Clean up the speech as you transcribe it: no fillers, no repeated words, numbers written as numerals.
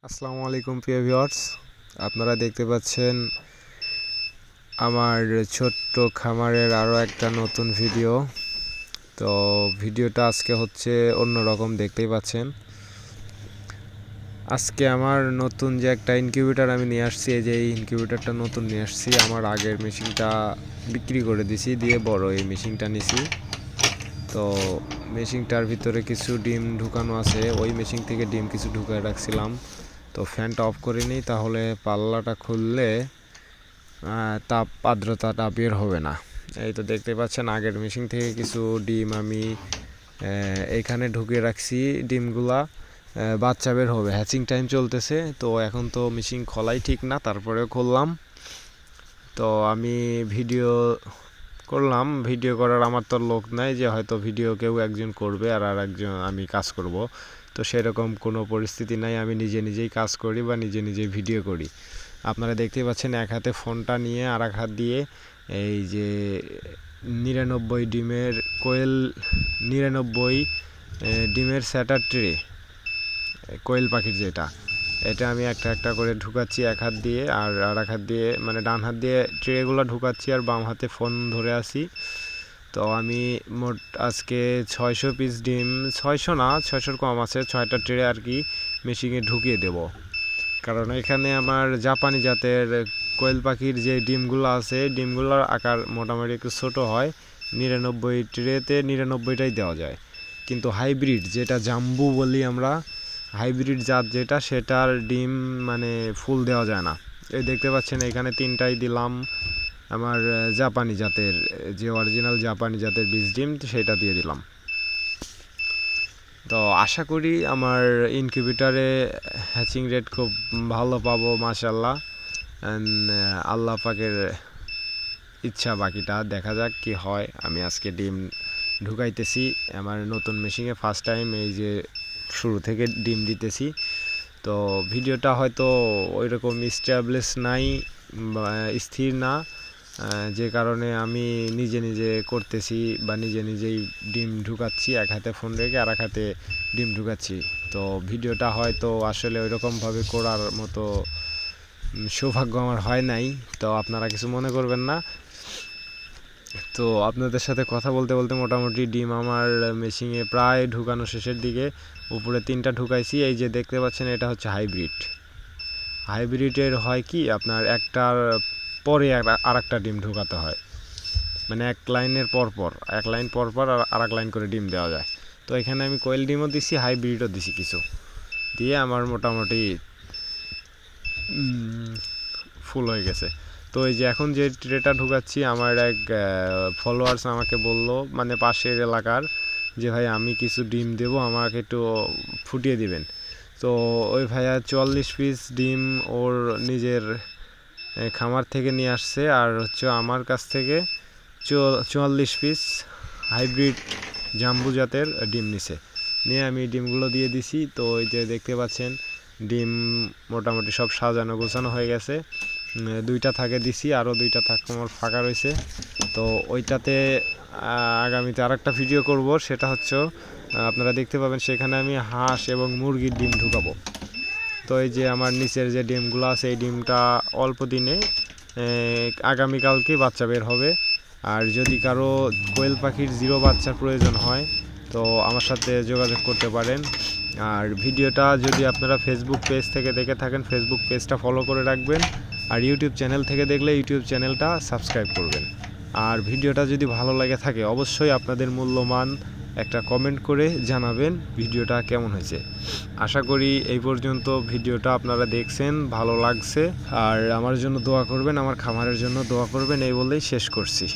আসসালামু আলাইকুম প্রিয় ভিউয়ার্স, আপনারা দেখতে পাচ্ছেন আমার ছোট্ট খামারের আরও একটা নতুন ভিডিও। তো ভিডিওটা আজকে হচ্ছে অন্যরকম, দেখতেই পাচ্ছেন। আজকে আমার নতুন যে একটা ইনকিউবেটর আমি নিয়ে আসছি, এই যে এই ইনকিউবেটরটা নতুন নিয়ে আসছি। আমার আগের মেশিনটা বিক্রি করে দিছি, দিয়ে বড় এই মেশিনটা নিছি। তো মেশিনটার ভিতরে কিছু ডিম ঢুকানো আছে, ওই মেশিন থেকে ডিম কিছু ঢুকায় রাখছিলাম। তো ফ্যানটা অফ করে নিই, তাহলে পাল্লাটা খুললে তাপ আর্দ্রতাটা বের হবে না। এই তো দেখতে পাচ্ছেন আগের মেশিন থেকে কিছু ডিম আমি এইখানে ঢুকিয়ে রাখছি। ডিমগুলা বাচ্চা বের হবে, হ্যাচিং টাইম চলতেছে। তো এখন তো মেশিন খোলাই ঠিক না, তারপরেও খুললাম। তো আমি ভিডিও করলাম, ভিডিও করার আমার তো লোক নাই যে হয়তো ভিডিও কেউ একজন করবে আর একজন আমি কাজ করব। তো সেরকম কোনো পরিস্থিতি নাই, আমি নিজেই কাজ করি বা নিজেই ভিডিও করি। আপনারা দেখতেই পাচ্ছেন এক হাতে ফোনটা নিয়ে আর এক হাত দিয়ে এই যে 99 ডিমের কোয়েল, 99 ডিমের স্যাটার ট্রে, কোয়েল পাখির যেটা, এটা আমি একটা একটা করে ঢুকাচ্ছি এক হাত দিয়ে, আর এক হাত দিয়ে মানে ডান হাত দিয়ে ট্রেগুলো ঢুকাচ্ছি আর বাম হাতে ফোন ধরে আছি। তো আমি মোট আজকে 600 পিস ডিম, 600 না, 600 কম আছে, 6টা ট্রে আর কি মেশিনে ঢুকিয়ে দেব। কারণ এখানে আমার জাপানি জাতের কোয়েল পাখির যে ডিমগুলো আছে, ডিমগুলোর আকার মোটামুটি একটু ছোটো হয়। 99 ট্রেতে 99টাই দেওয়া যায়, কিন্তু হাইব্রিড যেটা জাম্বু বলি আমরা, হাইব্রিড জাত যেটা, সেটার ডিম মানে ফুল দেওয়া যায় না। এই দেখতে পাচ্ছেন এখানে 3টাই দিলাম আমার জাপানি জাতের, যে অরিজিনাল জাপানি জাতের বীজ ডিম, সেটা দিয়ে দিলাম। তো আশা করি আমার ইনকিউবেটারে হ্যাচিং রেট খুব ভালো পাবো মাশাল্লাহ। আল্লাহ পাকের ইচ্ছা, বাকিটা দেখা যাক কি হয়। আমি আজকে ডিম ঢুকাইতেছি আমার নতুন মেশিনে, ফার্স্ট টাইম এই যে শুরু থেকে ডিম দিতেছি। তো ভিডিওটা হয়তো ওইরকম স্ট্যাবলিশ নাই বা স্থির না, যে কারণে আমি নিজে করতেছি বা নিজেই ডিম ঢুকাচ্ছি, এক হাতে ফোন রেখে আর এক হাতে ডিম ঢুকাচ্ছি। তো ভিডিওটা হয়তো আসলে ওইরকমভাবে করার মতো সৌভাগ্য আমার হয় নাই, তো আপনারা কিছু মনে করবেন না। তো আপনাদের সাথে কথা বলতে বলতে মোটামুটি ডিম আমার মেশিনে প্রায় ঢুকানো শেষের দিকে। উপরে 3টা ঢুকাইছি, এই যে দেখতে পাচ্ছেন এটা হচ্ছে হাইব্রিড। হাইব্রিডের হয় কি, আপনার একটার পরে আর একটা ডিম ঢুকাতে হয়, মানে এক লাইনের পরপর, এক লাইন পরপর আর এক লাইন করে ডিম দেওয়া যায়। তো এখানে আমি কোয়েল ডিমও দিছি, হাইব্রিডও দিছি কিছু, দিয়ে আমার মোটামুটি ফুল হয়ে গেছে। তো এই যে এখন যে ট্রেটা ঢুকাচ্ছি, আমার এক ফলোয়ার্স আমাকে বললো, মানে পাশের এলাকার, যে ভাই আমি কিছু ডিম দেবো, আমাকে একটু ফুটিয়ে দিবেন। তো ওই ভাইয়া 44 পিস ডিম ওর নিজের খামার থেকে নিয়ে আসছে, আর হচ্ছে আমার কাছ থেকে 44 পিস হাইব্রিড জাম্বু জাতের ডিম নিছে, নিয়ে আমি ডিমগুলো দিয়ে দিছি। তো ওই যে দেখতে পাচ্ছেন ডিম মোটামুটি সব সাজানো গোছানো হয়ে গেছে। 2টা থাকে দিছি, আরও 2টা থাক আমার ফাঁকা রয়েছে। তো ওইটাতে আগামীতে আর একটা ভিডিও করব, সেটা হচ্ছে আপনারা দেখতে পাবেন, সেখানে আমি হাঁস এবং মুরগির ডিম ঢুকাবো। তো এই যে আমার নিচের যে ডিমগুলো আছে, এই ডিমটা অল্প দিনে আগামীকালকে বাচ্চা বের হবে। আর যদি কারো কোয়েল পাখির 0 বাচ্চার প্রয়োজন হয়, তো আমার সাথে যোগাযোগ করতে পারেন। আর ভিডিওটা যদি আপনারা ফেসবুক পেজ থেকে দেখে থাকেন, ফেসবুক পেজটা ফলো করে রাখবেন। আর ইউটিউব চ্যানেল থেকে দেখলে ইউটিউব চ্যানেলটা সাবস্ক্রাইব করবেন। আর ভিডিওটা যদি ভালো লাগে থাকে, অবশ্যই আপনাদের মূল্যবান একটা কমেন্ট করে জানাবেন ভিডিওটা কেমন হয়েছে। আশা করি এই পর্যন্ত ভিডিওটা আপনারা দেখছেন, ভালো লাগছে। আর আমার জন্য দোয়া করবেন, আমার খামারের জন্য দোয়া করবেন, এই বলেই শেষ করছি।